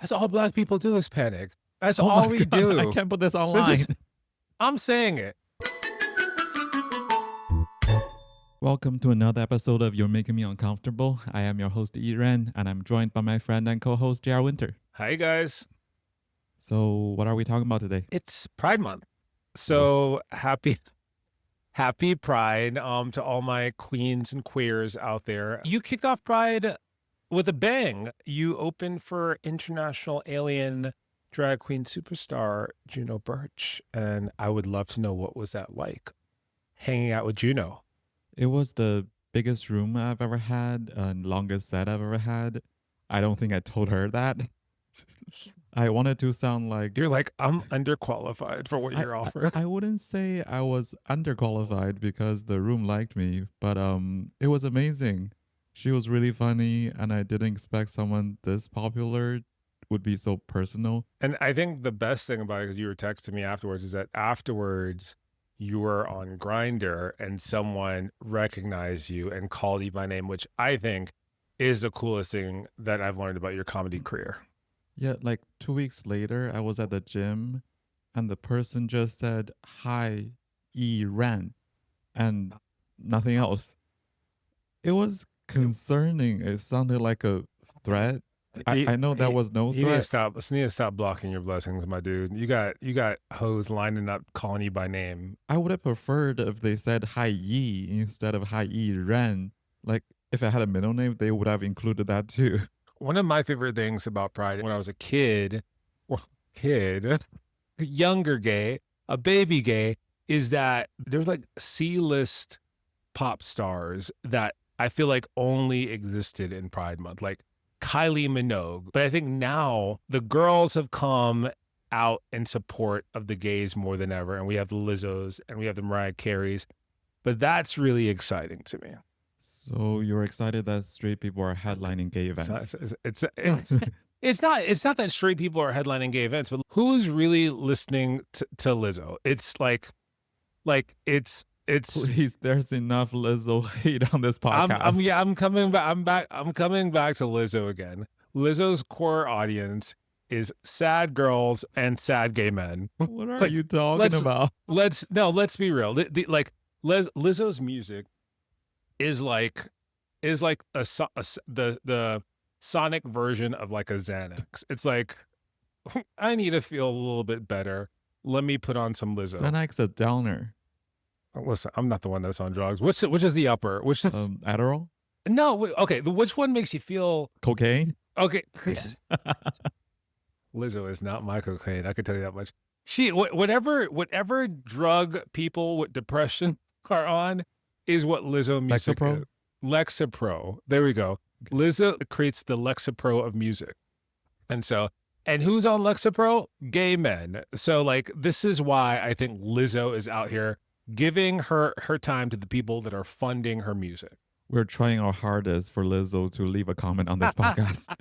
That's all black people do is panic. That's Oh all my we God, I do. can't put this This online. is, I'm saying it. Welcome to another episode of You're Making Me Uncomfortable. I am your host, Iran, and I'm joined by my friend and co host, JR Winter. Hi, guys. So, what are we talking about today? It's Pride Month. Yes. So happy Pride to all my queens and queers out there. You kicked off Pride with a bang. You opened for international alien drag queen superstar Juno Birch. And I would love to know, what was that like hanging out with Juno? It was the biggest room I've ever had and longest set I've ever had. I don't think I told her that. I wanted to sound like You're like, I'm underqualified for what you're offering. I wouldn't say I was underqualified because the room liked me, but it was amazing. She was really funny, and I didn't expect someone this popular would be so personal. And I think the best thing about it, because you were texting me afterwards, is that afterwards you were on Grindr and someone recognized you and called you by name, which I think is the coolest thing that I've learned about your comedy career. Yeah, like 2 weeks later, I was at the gym, and the person just said, "Hi, Iran," and nothing else. It was concerning. It sounded like a threat. I know that was no You need to threat. stop blocking your blessings, my dude. You got hoes lining up calling you by name. I would have preferred if they said Hai Yi instead of Hai Yi Ren. Like, if I had a middle name, they would have included that too. One of my favorite things about Pride when I was a kid, younger gay, a baby gay, is that there's like C-list pop stars that I feel like only existed in Pride Month, like Kylie Minogue. But I think now the girls have come out in support of the gays more than ever. And we have the Lizzos and we have the Mariah Careys. But that's really exciting to me. So you're excited that straight people are headlining gay events? It's not that straight people are headlining gay events, but who's really listening to Lizzo? It's like it's Please, there's enough Lizzo hate on this podcast. I'm coming back. I'm coming back to Lizzo again. Lizzo's core audience is sad girls and sad gay men. What are Like, you talking about? Let's be real. Lizzo's music is like the sonic version of like a Xanax. It's like, I need to feel a little bit better. Let me put on some Lizzo. Xanax a downer. Listen, I'm not the one that's on drugs. Which is the upper? Which is Adderall? no? Okay, which one makes you feel Cocaine? okay? Lizzo is not my cocaine. I can tell you that much. Whatever drug people with depression are on is what Lizzo music Lexapro? is. Lexapro. There we go. Okay. Lizzo creates the Lexapro of music. And who's on Lexapro? Gay men. So like, this is why I think Lizzo is out here giving her time to the people that are funding her music. We're trying our hardest for Lizzo to leave a comment on this podcast.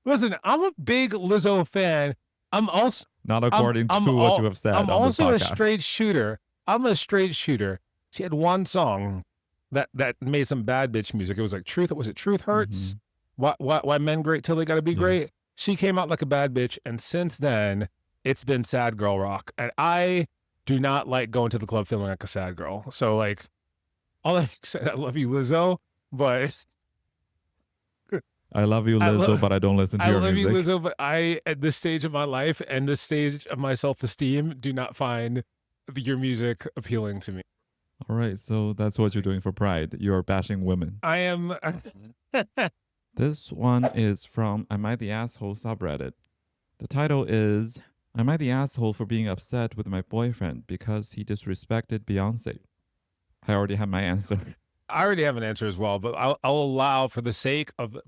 Listen, I'm a big Lizzo fan. I'm also not according to what you have said. I'm on also this a straight shooter. I'm a straight shooter. She had one song that made some bad bitch music. It was like Truth. Was it Truth Hurts? Mm-hmm. Why men great till they gotta be great? She came out like a bad bitch, and since then it's been sad girl rock. And I do not like going to the club feeling like a sad girl. So like, all I said, I love you, Lizzo, but I love you, Lizzo, but I don't listen to your music. I love you, Lizzo, but I, at this stage of my life and this stage of my self-esteem, do not find your music appealing to me. All right, so that's what you're doing for Pride. You're bashing women. I am. This one is from Am I the Asshole subreddit. The title is Am I the asshole for being upset with my boyfriend because he disrespected Beyonce? I already have my answer. I already have an answer as well, but I'll allow for the sake of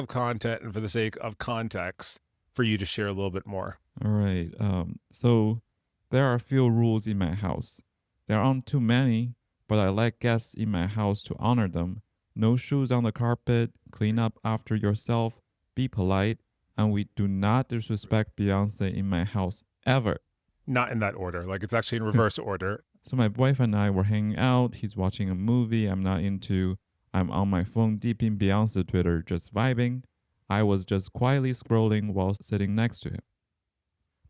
content and for the sake of context for you to share a little bit more. All right. So there are a few rules in my house. There aren't too many, but I like guests in my house to honor them. No shoes on the carpet, clean up after yourself, be polite, and we do not disrespect Beyonce in my house ever. Not in that order. Like, it's actually in reverse order. So my boyfriend and I were hanging out. He's watching a movie I'm not into. I'm on my phone deep in Beyonce Twitter, just vibing. I was just quietly scrolling while sitting next to him.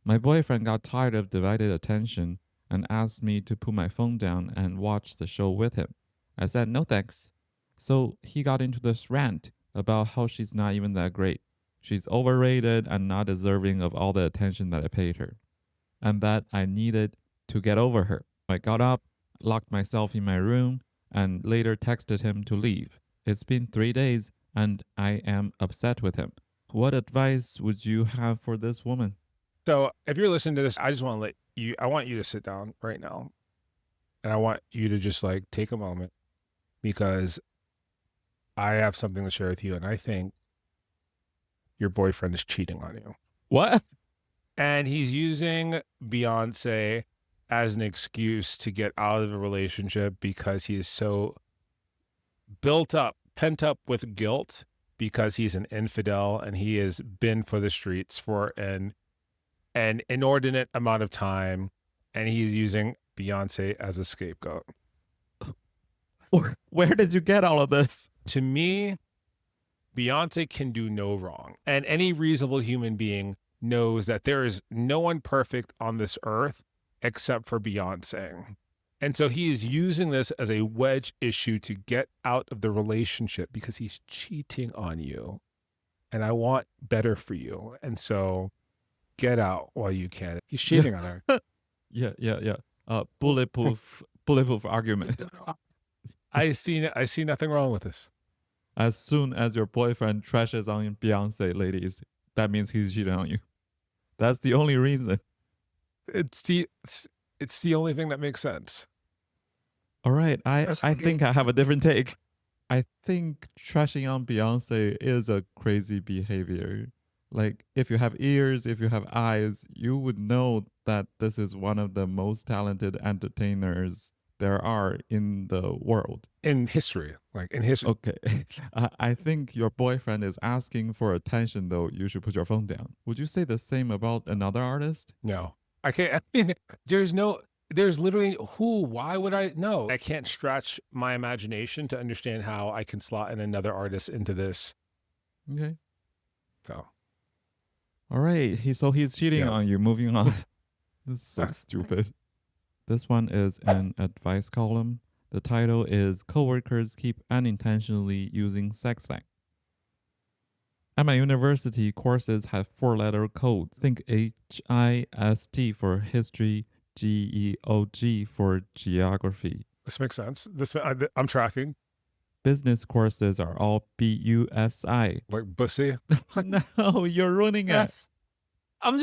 My boyfriend got tired of divided attention and asked me to put my phone down and watch the show with him. I said no thanks. So he got into this rant about how she's not even that great. She's overrated and not deserving of all the attention that I paid her, and that I needed to get over her. I got up, locked myself in my room, and later texted him to leave. It's been 3 days and I am upset with him. What advice would you have for this woman? So if you're listening to this, I just want to I want you to sit down right now. And I want you to just like take a moment because I have something to share with you. And I think your boyfriend is cheating on you. What? And he's using Beyonce as an excuse to get out of the relationship because he is so pent up with guilt because he's an infidel and he has been for the streets for an inordinate amount of time, and he's using Beyonce as a scapegoat. Where did you get all of this? To me, Beyonce can do no wrong, and any reasonable human being knows that there is no one perfect on this earth except for Beyonce. And so he is using this as a wedge issue to get out of the relationship because he's cheating on you. And I want better for you. And so get out while you can. He's cheating on her. Yeah. Bulletproof argument. I see nothing wrong with this. As soon as your boyfriend trashes on Beyonce, ladies, that means he's cheating on you. That's the only reason. It's the only thing that makes sense. All right, I think I have a different take. I think trashing on Beyonce is a crazy behavior. Like, if you have ears, if you have eyes, you would know that this is one of the most talented entertainers there are in the world. In history, like in history. Okay. I think your boyfriend is asking for attention, though. You should put your phone down. Would you say the same about another artist? No, I can't. I mean, there's literally why would I? No, I can't stretch my imagination to understand how I can slot in another artist into this. Okay. So. All right. He's cheating on you. Moving on. This is so stupid. This one is an advice column. The title is Coworkers Keep Unintentionally Using Sex Slang. At my university, courses have 4-letter codes. Think HIST for history, GEOG for geography. This makes sense. I'm tracking. Business courses are all BUSI. Like bussy. No, you're ruining it. I'm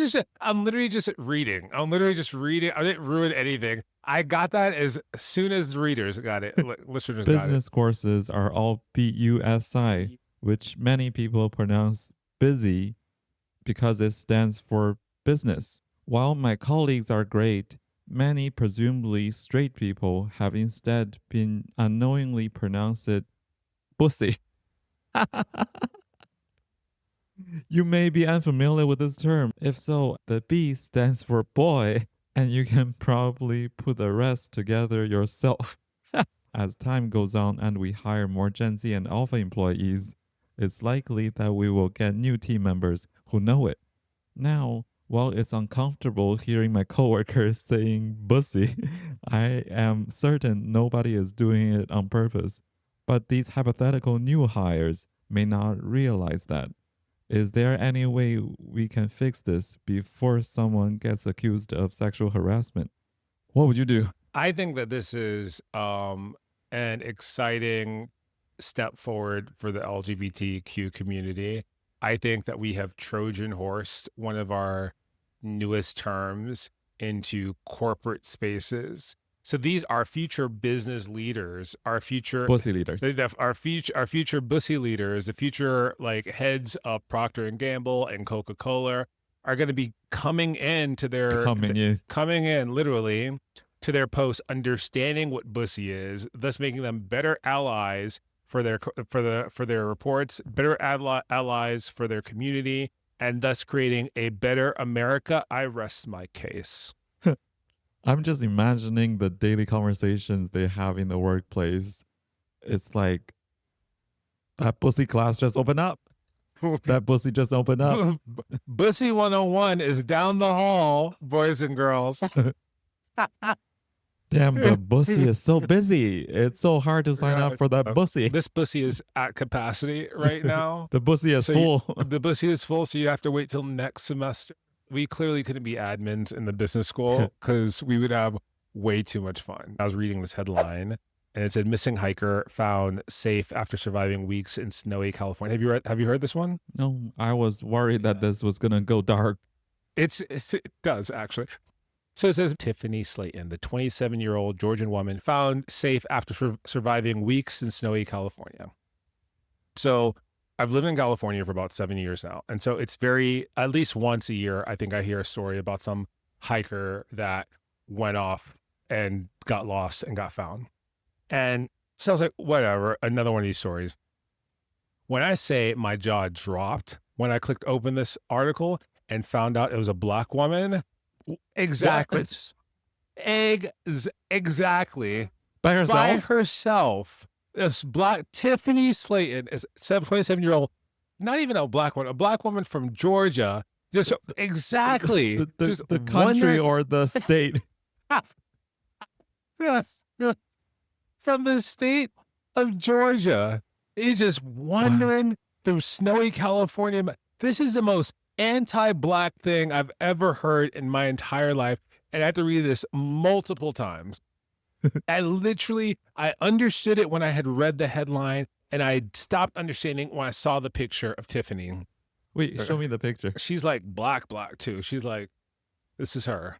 literally just reading. I didn't ruin anything. I got that as soon as the readers got it. Listeners got it. Business courses are all BUSI, which many people pronounce busy because it stands for business. While my colleagues are great, many presumably straight people have instead been unknowingly pronounced it bussy. You may be unfamiliar with this term. If so, the B stands for boy, and you can probably put the rest together yourself. As time goes on and we hire more Gen Z and Alpha employees, it's likely that we will get new team members who know it. Now, while it's uncomfortable hearing my coworkers saying bussy, I am certain nobody is doing it on purpose. But these hypothetical new hires may not realize that. Is there any way we can fix this before someone gets accused of sexual harassment? What would you do? I think that this is an exciting step forward for the LGBTQ community. I think that we have Trojan horsed one of our newest terms into corporate spaces. So these are future business leaders, our future bussy leaders, our future bussy leaders, the future like heads of Procter and Gamble and Coca-Cola are going to be coming in literally to their posts, understanding what bussy is, thus making them better allies for their reports, better allies for their community, and thus creating a better America. I rest my case. I'm just imagining the daily conversations they have in the workplace. It's like that pussy class just opened up. That pussy just opened up. Bussy 101 is down the hall, boys and girls. Damn, the bussy is so busy. It's so hard to sign up Yeah. for that bussy. This bussy is at capacity right now. The bussy is So full. the bussy is full, so you have to wait till next semester. We clearly couldn't be admins in the business school because we would have way too much fun. I was reading this headline, and it said missing hiker found safe after surviving weeks in snowy California. Have you heard this one? No, I was worried that this was gonna go dark. It does actually. So it says Tiffany Slayton, the 27-year-old Georgian woman, found safe after surviving weeks in snowy California. So I've lived in California for about 7 years now. And so it's at least once a year, I think I hear a story about some hiker that went off and got lost and got found. And so I was like, whatever, another one of these stories. When I say my jaw dropped when I clicked open this article and found out it was a Black woman, exactly. Exactly. By herself? By herself. This Black Tiffany Slayton is 27-year-old, not even a Black woman from Georgia. Just exactly. The country or the state. Yes. From the state of Georgia. He's just wandering through snowy California. This is the most anti-Black thing I've ever heard in my entire life. And I had to read this multiple times. I understood it when I had read the headline, and I stopped understanding when I saw the picture of Tiffany. Wait, show me the picture. She's like black too. She's like, this is her.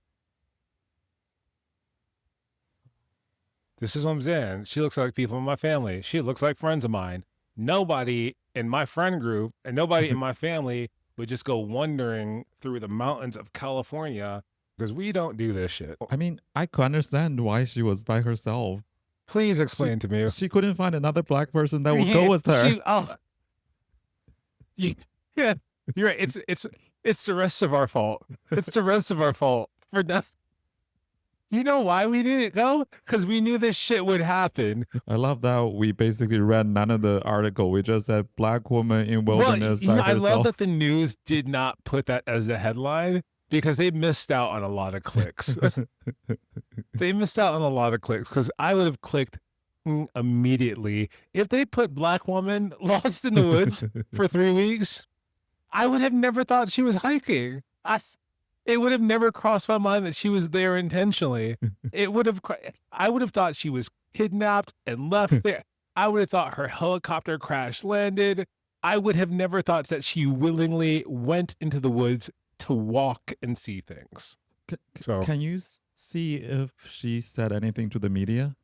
This is what I'm saying. She looks like people in my family. She looks like friends of mine. Nobody in my friend group and nobody in my family would just go wandering through the mountains of California because we don't do this shit. I mean, I could understand why she was by herself. Please explain to me. She couldn't find another Black person that would go with her. Yeah, you're right. It's the rest of our fault. It's the rest of our fault for nothing. You know why we didn't go? Because we knew this shit would happen. I love that we basically read none of the article. We just said Black woman in wilderness by herself. I love that the news did not put that as the headline because they missed out on a lot of clicks. They missed out on a lot of clicks because I would have clicked immediately. If they put Black woman lost in the woods for 3 weeks, I would have never thought she was hiking. It would have never crossed my mind that she was there intentionally. I would have thought she was kidnapped and left there. I would have thought her helicopter crash landed. I would have never thought that she willingly went into the woods to walk and see things. Can you see if she said anything to the media?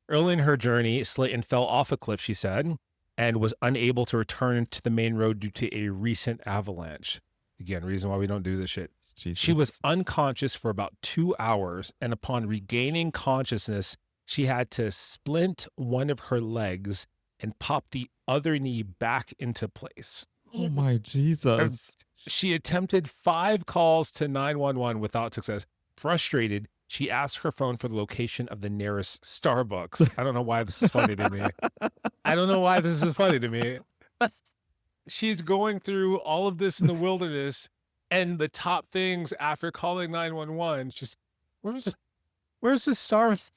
Early in her journey, Slayton fell off a cliff, she said, and was unable to return to the main road due to a recent avalanche. Again, reason why we don't do this shit. Jesus. She was unconscious for about 2 hours, and upon regaining consciousness, she had to splint one of her legs and pop the other knee back into place. Oh my Jesus. She attempted 5 calls to 911 without success. Frustrated, she asked her phone for the location of the nearest Starbucks. I don't know why this is funny to me. I don't know why this is funny to me. She's going through all of this in the wilderness, and the top things after calling 911, just where's the Starbucks?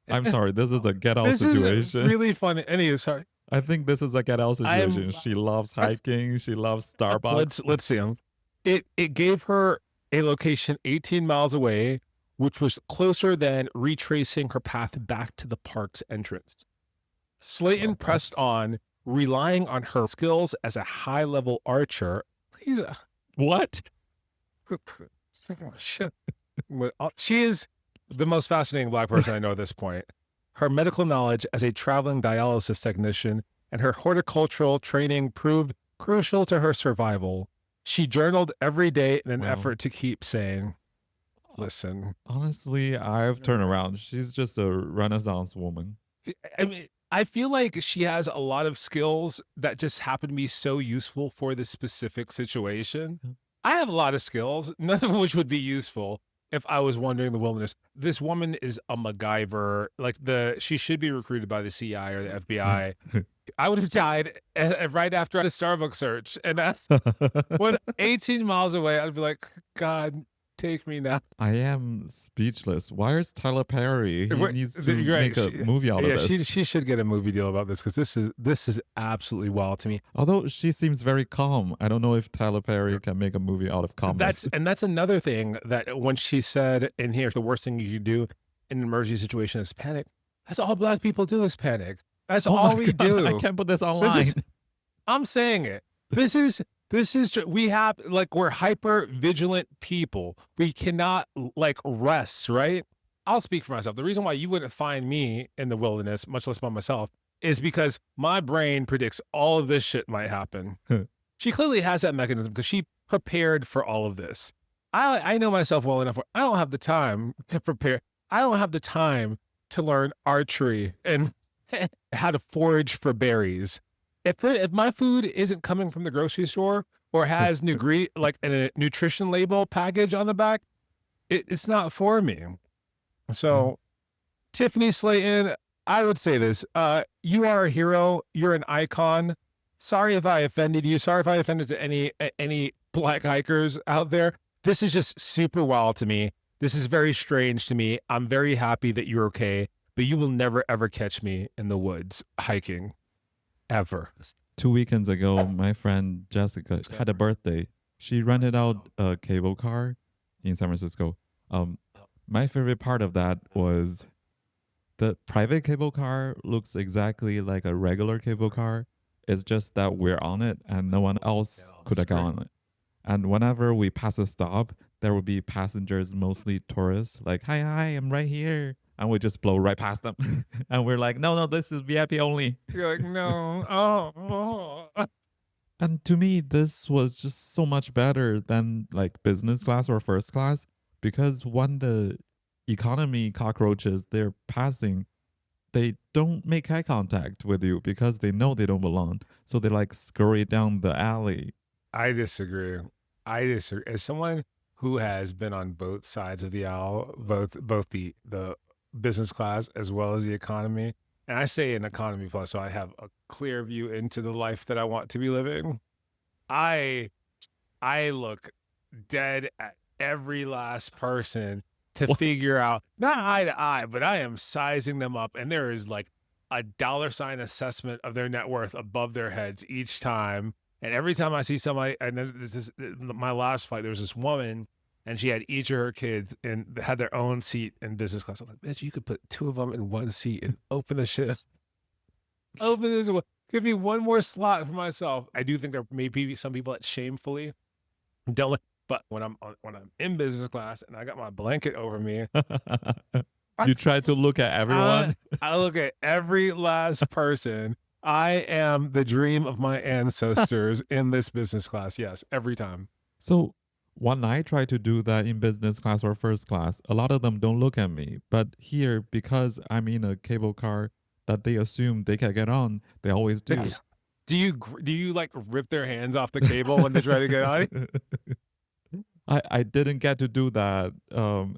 I'm sorry, this is a get out This situation. is really funny. Anyway, sorry. I think this is a get out situation. She loves hiking. She loves Starbucks. Let's see them. It gave her a location 18 miles away, which was closer than retracing her path back to the park's entrance. Slayton pressed on, relying on her skills as a high-level archer. What? She is the most fascinating Black person I know at this point. Her medical knowledge as a traveling dialysis technician and her horticultural training proved crucial to her survival. She journaled every day in an effort to keep sane. Listen. Honestly, I've turned around. She's just a Renaissance woman. I mean, I feel like she has a lot of skills that just happen to be so useful for this specific situation. I have a lot of skills, none of which would be useful if I was wandering the wilderness. This woman is a MacGyver. Like she should be recruited by the CIA or the FBI I would have died right after the Starbucks search. And that's when 18 miles away, I'd be like, God, take me now. I am speechless. Why is Tyler Perry? He needs to You're right. make a movie out of this. She should get a movie deal about this because this is absolutely wild to me. Although she seems very calm. I don't know if Tyler Perry can make a movie out of calmness. That's another thing that when she said in here, the worst thing you can do in an emergency situation is panic. That's all Black people do is panic. That's Oh all my we God, do. I can't put this online. I'm saying it. This is we have like we're hyper vigilant people. We cannot like rest, right? I'll speak for myself. The reason why you wouldn't find me in the wilderness, much less by myself, is because my brain predicts all of this shit might happen. She clearly has that mechanism because she prepared for all of this. I know myself well enough where I don't have the time to prepare. I don't have the time to learn archery and how to forage for berries. If my food isn't coming from the grocery store or has like a nutrition label package on the back, it's not for me. So, Tiffany Slayton, I would say this: you are a hero. You're an icon. Sorry if I offended you. Sorry if I offended to any Black hikers out there. This is just super wild to me. This is very strange to me. I'm very happy that you're okay, but you will never ever catch me in the woods hiking, ever. 2 weekends ago, my friend Jessica had a birthday. She rented out a cable car in San Francisco. My favorite part of that was the private cable car looks exactly like a regular cable car. It's just that we're on it and no one else could have gone on it. And whenever we pass a stop, there will be passengers, mostly tourists, like, hi, I'm right here. And we just blow right past them. And we're like, no, this is VIP only. You're like, no. Oh. And to me, this was just so much better than like business class or first class, because when the economy cockroaches they're passing, they don't make eye contact with you because they know they don't belong. So they like scurry down the alley. I disagree. As someone who has been on both sides of the aisle, both the business class as well as the economy, and I say an economy plus, so I have a clear view into the life that I want to be living. I look dead at every last person to figure out, not eye to eye, but I am sizing them up, and there is like a $ assessment of their net worth above their heads each time. And every time I see somebody, and then my last flight, there was this woman, and she had each of her kids and had their own seat in business class. I was like, bitch, you could put 2 of them in one seat and open the shit. Open this one. Give me one more slot for myself. I do think there may be some people that shamefully don't. But when I'm in business class and I got my blanket over me, You try to look at everyone. I look at every last person. I am the dream of my ancestors in this business class. Yes, every time. So when I try to do that in business class or first class, a lot of them don't look at me. But here, because I'm in a cable car that they assume they can get on, they always do. Do you like rip their hands off the cable when they try to get on? I didn't get to do that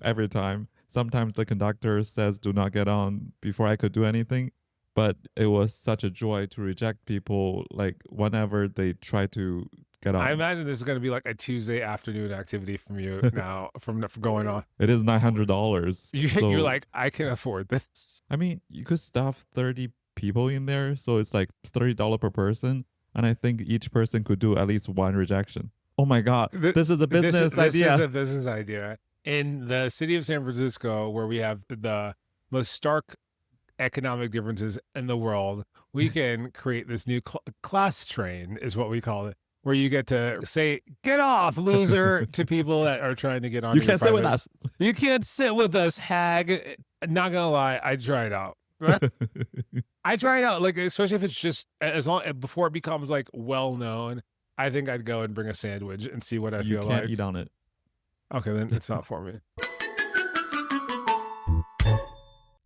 every time. Sometimes the conductor says do not get on before I could do anything. But it was such a joy to reject people like whenever they try to get on. I imagine this is going to be like a Tuesday afternoon activity from you now from going on. It is $900. You're like, I can afford this. I mean, you could stuff 30 people in there, so it's like $30 per person. And I think each person could do at least one rejection. Oh my God, this is a business idea. This is a business idea. In the city of San Francisco, where we have the most stark economic differences in the world, we can create this new class train, is what we call it, where you get to say, get off, loser, to people that are trying to get on. You can't sit with us. You can't sit with us, hag. Not gonna lie, I tried out. I tried out, like, especially if it's just before it becomes like well known. I think I'd go and bring a sandwich and see what I feel like. You can't eat on it. Okay, then it's not for me.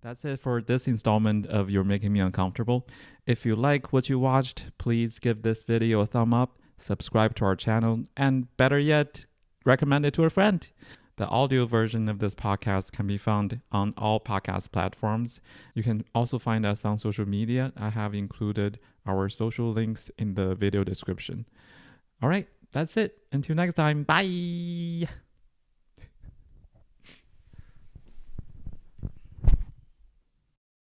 That's it for this installment of You're Making Me Uncomfortable. If you like what you watched, please give this video a thumb up, subscribe to our channel, and better yet, recommend it to a friend. The audio version of this podcast can be found on all podcast platforms. You can also find us on social media. I have included Our social links in the video description. All right, that's it. Until next time, bye.